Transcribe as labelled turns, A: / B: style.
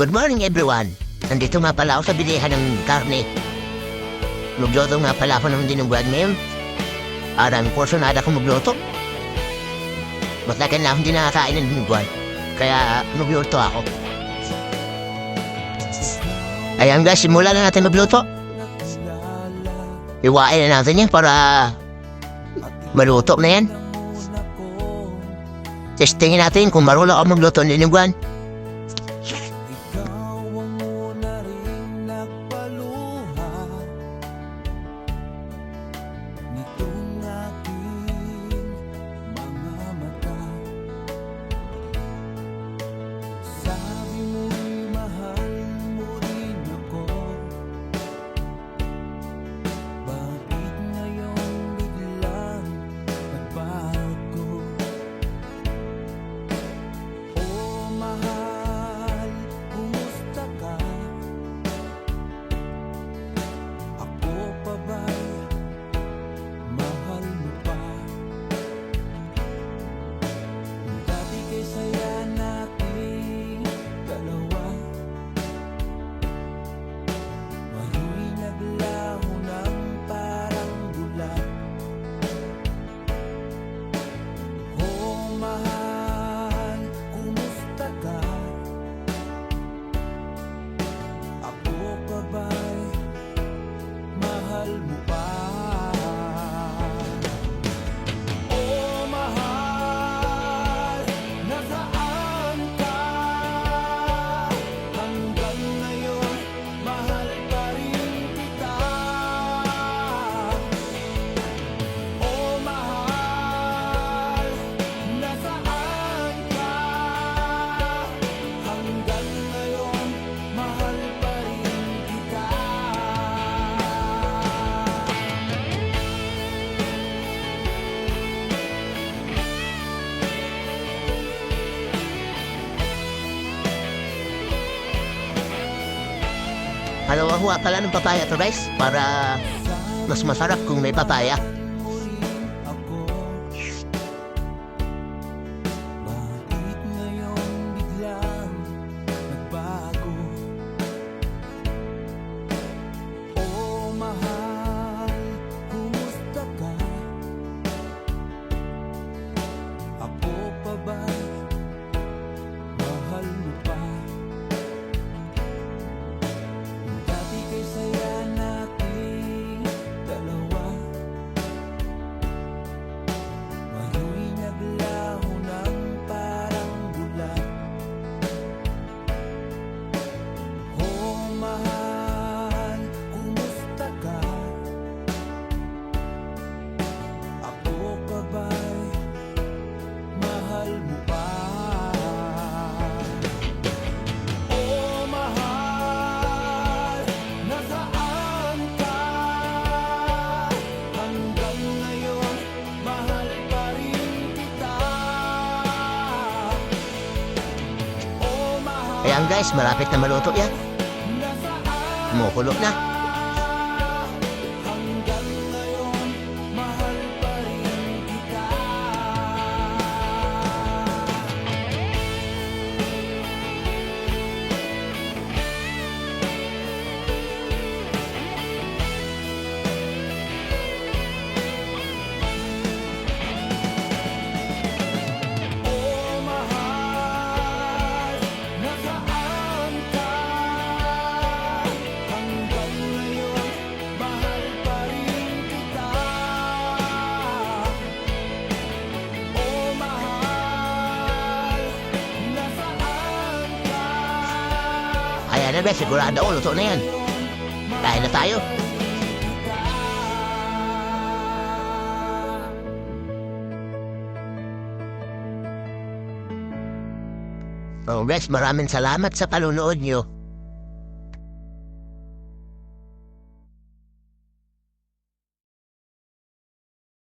A: Good morning everyone! Nandito nga pala ako sa bilihan ng karne. Magluto nga pala ako ng dinuguan ngayon. Araming porsonada akong magluto. Matagal na akong di nakakain ng dinuguan. Kaya magluto ako. Ayan guys, simulan na natin magluto. Iwain na natin yan para maluto na yan. Testingin natin kung marunong ako magluto ng dinuguan. Halawa-huwa pala ng papaya to guys, para mas masarap kung may papaya. Ayan guys, malapit na maluto yan. Kumukulo na. Ayan na ba, sigurado ako, luto na yan. Kain na tayo. Oh guys, maraming salamat sa panunood nyo.